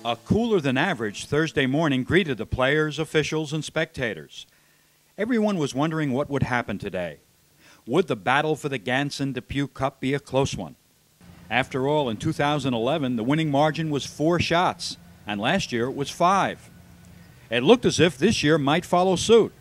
A cooler than average Thursday morning greeted the players, officials, and spectators. Everyone was wondering what would happen today. Would the battle for the Ganson-Depew Cup be a close one? After all, in 2011, the winning margin was 4 shots, and last year it was 5. It looked as if this year might follow suit,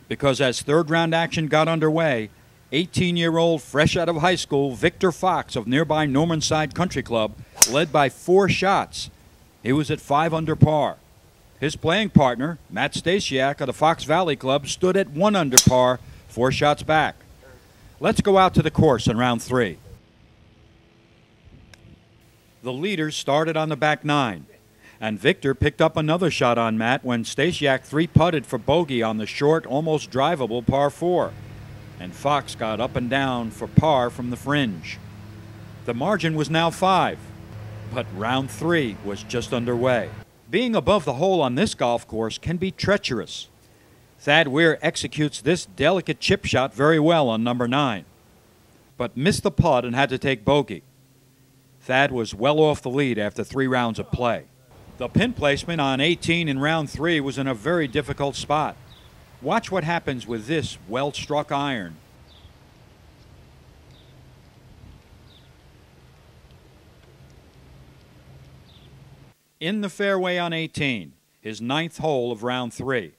because as third-round action got underway, 18-year-old fresh out of high school Victor Fox of nearby Normanside Country Club led by 4 shots. He was at 5 under par. His playing partner, Matt Stasiak of the Fox Valley Club, stood at 1 under par, 4 shots back. Let's go out to the course in round 3. The leaders started on the back 9, and Victor picked up another shot on Matt when Stasiak 3-putted for bogey on the short, almost drivable par 4, and Fox got up and down for par from the fringe. The margin was now 5. But round 3 was just underway. Being above the hole on this golf course can be treacherous. Thad Weir executes this delicate chip shot very well on number 9, but missed the putt and had to take bogey. Thad was well off the lead after 3 rounds of play. The pin placement on 18 in round 3 was in a very difficult spot. Watch what happens with this well-struck iron. In the fairway on 18, his 9th hole of round 3,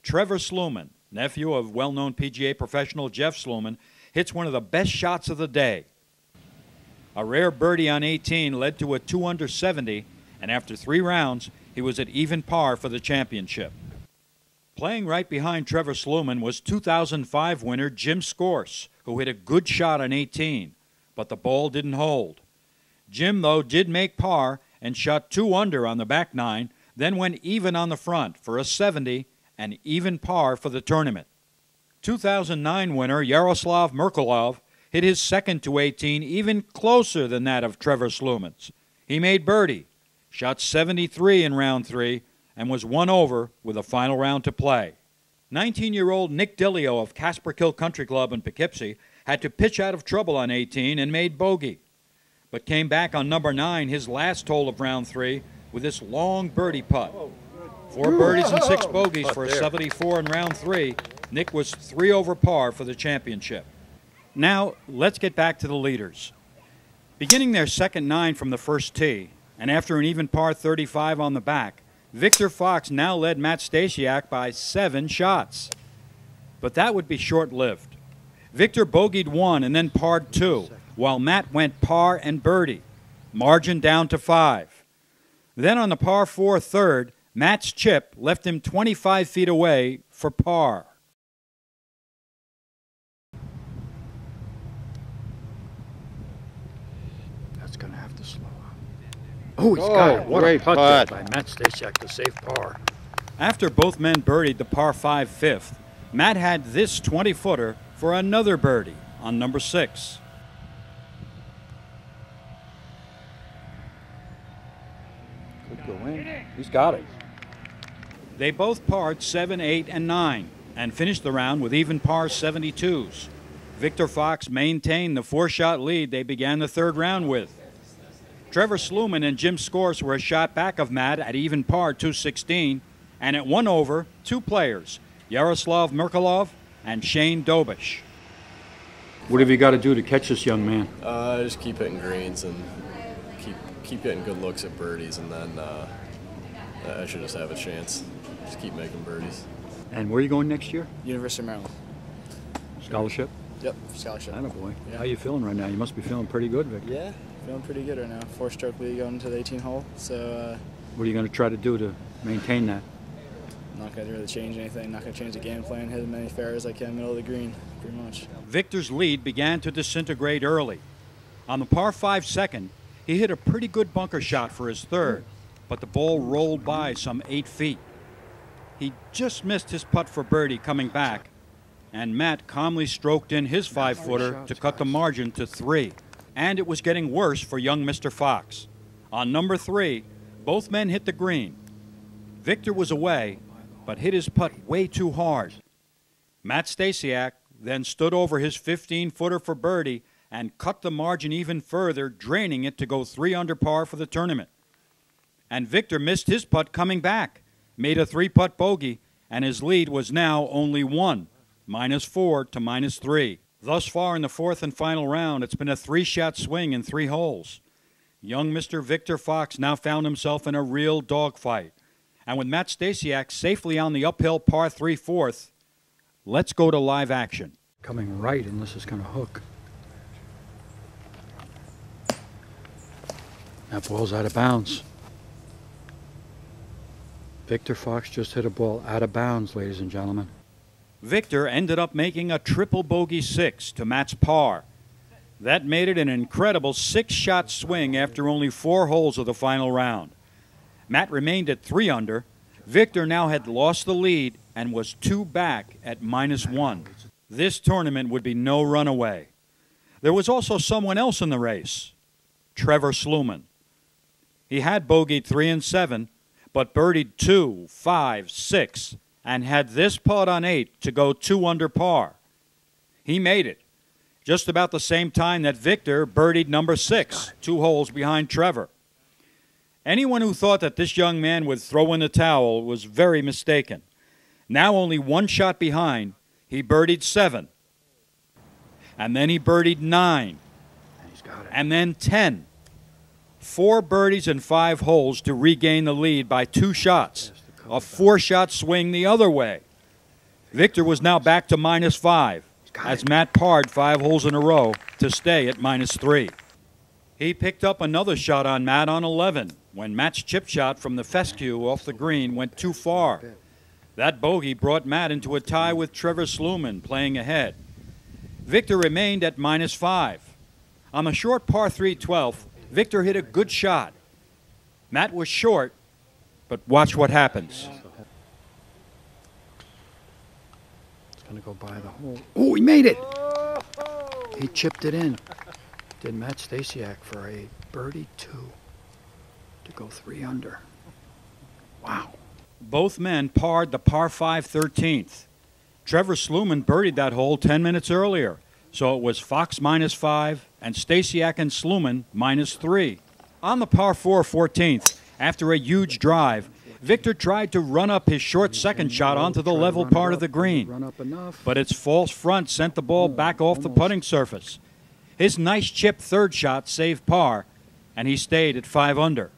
Trevor Sluman, nephew of well-known PGA professional Jeff Sluman, hits one of the best shots of the day. A rare birdie on 18 led to a 2 under 70, and after 3 rounds, he was at even par for the championship. Playing right behind Trevor Sluman was 2005 winner Jim Scorse, who hit a good shot on 18, but the ball didn't hold. Jim, though, did make par and shot 2 under on the back 9, then went even on the front for a 70 and even par for the tournament. 2009 winner Yaroslav Merkulov hit his second to 18 even closer than that of Trevor Sluman's. He made birdie, shot 73 in round 3, and was 1 over with a final round to play. 19-year-old Nick Dillio of Casperkill Country Club in Poughkeepsie had to pitch out of trouble on 18 and made bogey, but came back on number 9, his last hole of round 3, with this long birdie putt. 4 birdies and 6 bogeys for a 74 in round 3. Nick was 3 over par for the championship. Now, let's get back to the leaders. Beginning their second 9 from the first tee, and after an even par 35 on the back, Victor Fox now led Matt Stasiak by 7 shots. But that would be short-lived. Victor bogeyed 1 and then parred 2. While Matt went par and birdie, margin down to 5. Then on the par 4 third, Matt's chip left him 25 feet away for par. That's going to have to slow up. Oh, he's got it. What a putt by Matt Stasiak to save par. After both men birdied the par 5 fifth, Matt had this 20-footer for another birdie on number 6. Could go in. He's got it. They both parred 7, 8, and 9 and finished the round with even par 72s. Victor Fox maintained the 4-shot lead they began the third round with. Trevor Sluman and Jim Scorse were a shot back of Matt at even par 216, and at 1 over, 2 players, Yaroslav Merkulov and Shane Dobish. What have you got to do to catch this young man? Just keep hitting greens and keep getting good looks at birdies, and then I should just have a chance. Just keep making birdies. And where are you going next year? University of Maryland. Scholarship? Yep, scholarship. Attaboy. Yeah. How you feeling right now? You must be feeling pretty good, Vic. Yeah, feeling pretty good right now. 4-stroke lead going into the 18th hole, so what are you going to try to do to maintain that? not going to really change anything. Not going to change the game plan. Hit as many fairways as I can, middle of the green, pretty much. Victor's lead began to disintegrate early. On the par 5 second, he hit a pretty good bunker shot for his third, but the ball rolled by some 8 feet. He just missed his putt for birdie coming back, and Matt calmly stroked in his 5-footer to cut the margin to 3. And it was getting worse for young Mr. Fox. On number 3, both men hit the green. Victor was away, but hit his putt way too hard. Matt Stasiak then stood over his 15-footer for birdie and cut the margin even further, draining it to go 3 under par for the tournament. And Victor missed his putt coming back, made a 3-putt bogey, and his lead was now only 1, -4 to -3. Thus far in the 4th and final round, it's been a 3-shot swing in 3 holes. Young Mr. Victor Fox now found himself in a real dogfight. And with Matt Stasiak safely on the uphill par 3 4th, let's go to live action. Coming right, and this is going to hook. That ball's out of bounds. Victor Fox just hit a ball out of bounds, ladies and gentlemen. Victor ended up making a triple bogey 6 to Matt's par. That made it an incredible 6-shot swing after only 4 holes of the final round. Matt remained at 3 under. Victor now had lost the lead and was 2 back at -1. This tournament would be no runaway. There was also someone else in the race, Trevor Sluman. He had bogeyed 3 and 7, but birdied 2, 5, 6, and had this putt on 8 to go 2 under par. He made it, just about the same time that Victor birdied number 6, 2 holes behind Trevor. Anyone who thought that this young man would throw in the towel was very mistaken. Now only 1 shot behind, he birdied 7. And then he birdied 9. And then 10. 4 birdies in 5 holes to regain the lead by 2 shots. A 4-shot swing the other way. Victor was now back to -5 as Matt parred 5 holes in a row to stay at -3. He picked up another shot on Matt on 11 when Matt's chip shot from the fescue off the green went too far. That bogey brought Matt into a tie with Trevor Sluman playing ahead. Victor remained at -5. On the short par 3 12th, Victor hit a good shot. Matt was short, but watch what happens. It's going to go by the hole. Oh, he made it! He chipped it in. Did Matt Stasiak for a birdie 2 to go 3 under. Wow. Both men parred the par 5 13th. Trevor Sluman birdied that hole 10 minutes earlier, so it was Fox -5 and Stasiak and Sluman -3. On the par 4 14th, after a huge drive, Victor tried to run up his short second shot onto the level part of the green, but its false front sent the ball back off the putting surface. His nice chip third shot saved par, and he stayed at 5 under.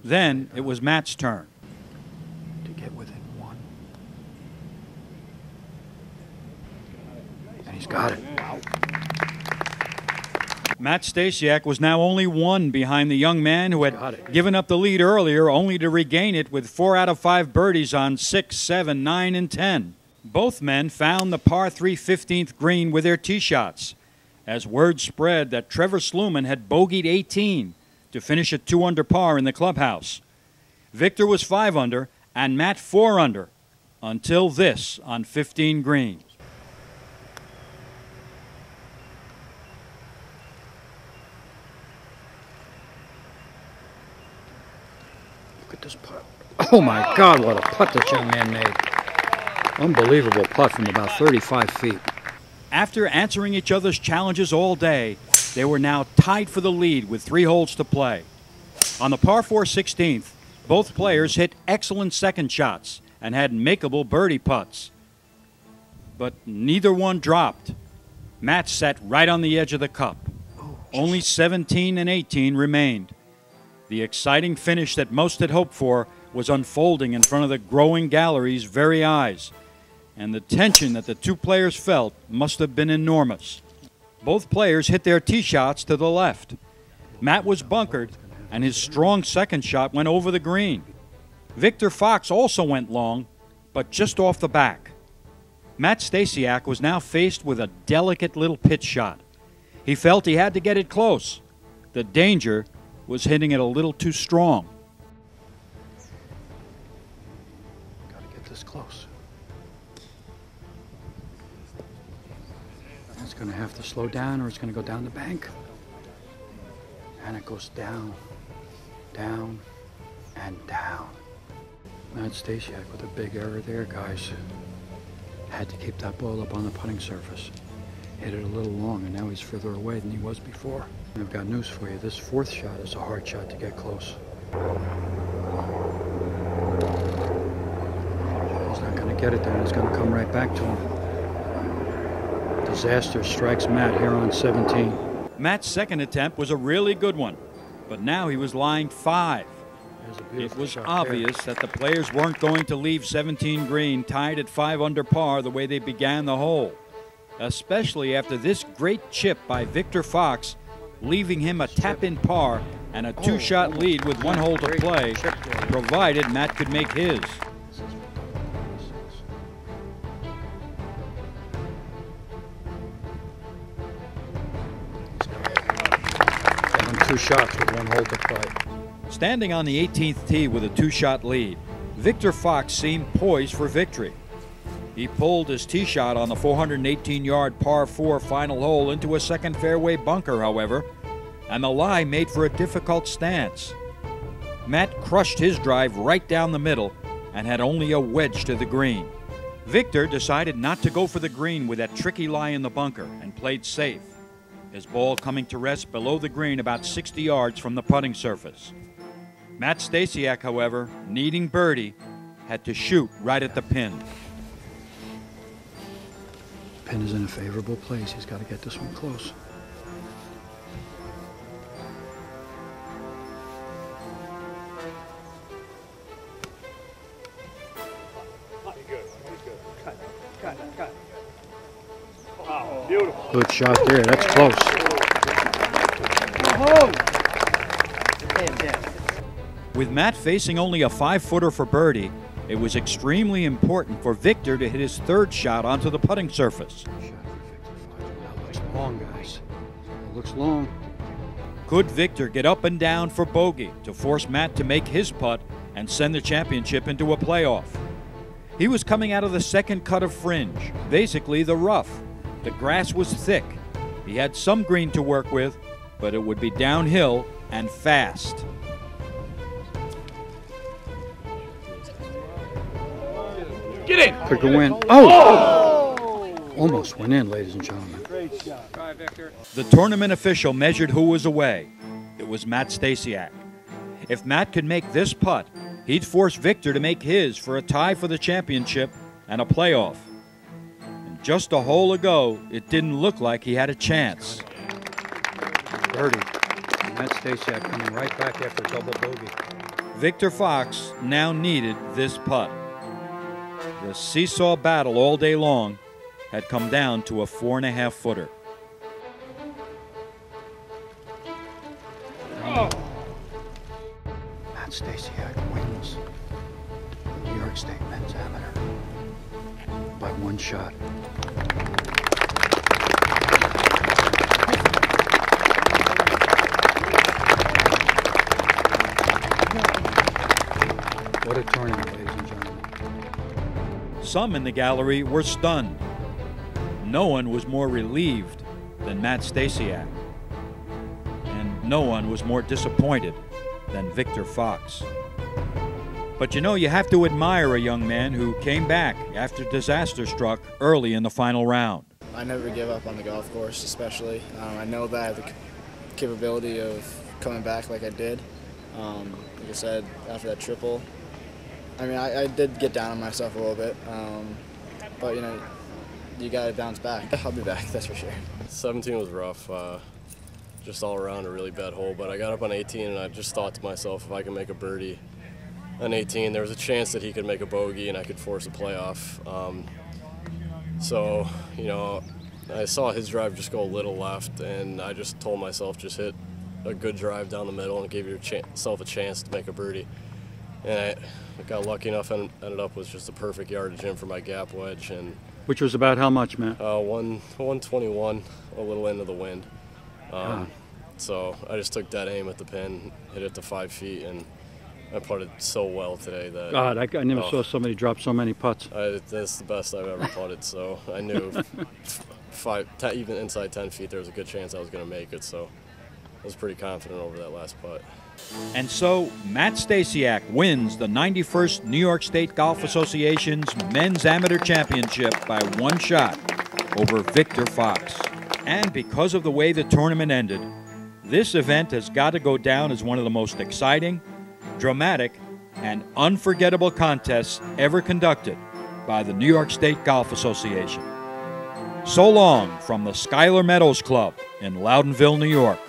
Then it was Matt's turn. To get within 1. And he's got it. Matt Stasiak was now only 1 behind the young man who had given up the lead earlier, only to regain it with 4 out of 5 birdies on 6, 7, 9, and 10. Both men found the par 3 15th green with their tee shots, as word spread that Trevor Sluman had bogeyed 18 to finish at 2 under par in the clubhouse. Victor was 5 under and Matt 4 under until this on 15 green. Look at this putt. Oh my God, what a putt this young man made. Unbelievable putt from about 35 feet. After answering each other's challenges all day, they were now tied for the lead with 3 holes to play. On the par 4 16th, both players hit excellent second shots and had makeable birdie putts. But neither one dropped. Matt sat right on the edge of the cup. Only 17 and 18 remained. The exciting finish that most had hoped for was unfolding in front of the growing gallery's very eyes, and the tension that the 2 players felt must have been enormous. Both players hit their tee shots to the left. Matt was bunkered, and his strong second shot went over the green. Victor Fox also went long, but just off the back. Matt Stasiak was now faced with a delicate little pitch shot. He felt he had to get it close. The danger was hitting it a little too strong. this close. It's going to have to slow down or it's going to go down the bank. And it goes down, down, and down. Matt Stasiak with a big error there, guys. Had to keep that ball up on the putting surface. Hit it a little long, and now he's further away than he was before. And I've got news for you. This fourth shot is a hard shot to get close. He's not going to get it there, and it's going to come right back to him. Disaster strikes Matt here on 17. Matt's second attempt was a really good one, but now he was lying 5. It was obvious that the players weren't going to leave 17 green tied at 5 under par the way they began the hole, especially after this great chip by Victor Fox, leaving him a tap-in par and a 2-shot lead with 1 hole to play, provided Matt could make his. Two shots with 1 hole to play. Standing on the 18th tee with a 2-shot lead, Victor Fox seemed poised for victory. He pulled his tee shot on the 418-yard par 4 final hole into a second fairway bunker, however, and the lie made for a difficult stance. Matt crushed his drive right down the middle and had only a wedge to the green. Victor decided not to go for the green with that tricky lie in the bunker and played safe, his ball coming to rest below the green about 60 yards from the putting surface. Matt Stasiak, however, needing birdie, had to shoot right at the pin. Pin is in a favorable place. He's got to get this one close. Beautiful. Good shot there. That's close. With Matt facing only a 5-footer for birdie, it was extremely important for Victor to hit his 3rd shot onto the putting surface. That looks long, guys. It looks long. Could Victor get up and down for bogey to force Matt to make his putt and send the championship into a playoff? He was coming out of the second cut of fringe, basically the rough. The grass was thick. He had some green to work with, but it would be downhill and fast. Get in! Took a win. Oh! Almost went in, ladies and gentlemen. Great shot. Try, Victor. The tournament official measured who was away. It was Matt Stasiak. If Matt could make this putt, he'd force Victor to make his for a tie for the championship and a playoff. And just a hole ago, it didn't look like he had a chance. Birdie. Matt Stasiak coming right back after double bogey. Victor Fox now needed this putt. The seesaw battle all day long had come down to a 4.5-footer. Oh. Matt Stasiak wins the New York State Men's Amateur by 1 shot. What a tournament, ladies and gentlemen. Some in the gallery were stunned. No one was more relieved than Matt Stasiak. And no one was more disappointed than Victor Fox. But you know, you have to admire a young man who came back after disaster struck early in the final round. I never give up on the golf course, especially. I know that I have the capability of coming back like I did. Like I said, after that triple, I mean, I did get down on myself a little bit, but you know, you got to bounce back. I'll be back, that's for sure. 17 was rough, just all around a really bad hole, but I got up on 18 and I just thought to myself, if I can make a birdie on 18, there was a chance that he could make a bogey and I could force a playoff. So, you know, I saw his drive just go a little left, and I just told myself, just hit a good drive down the middle and give yourself a chance to make a birdie. And I got lucky enough and ended up with just a perfect yardage in for my gap wedge. And Which was about how much, Matt? 121, a little into the wind. So I just took dead aim at the pin, hit it to 5 feet, and I putted so well today that God, I never saw somebody drop so many putts. that's the best I've ever putted. So I knew even inside 10 feet, there was a good chance I was going to make it. So I was pretty confident over that last putt. And so Matt Stasiak wins the 91st New York State Golf Association's Men's Amateur Championship by 1 shot over Victor Fox. And because of the way the tournament ended, this event has got to go down as one of the most exciting, dramatic, and unforgettable contests ever conducted by the New York State Golf Association. So long from the Schuyler Meadows Club in Loudonville, New York.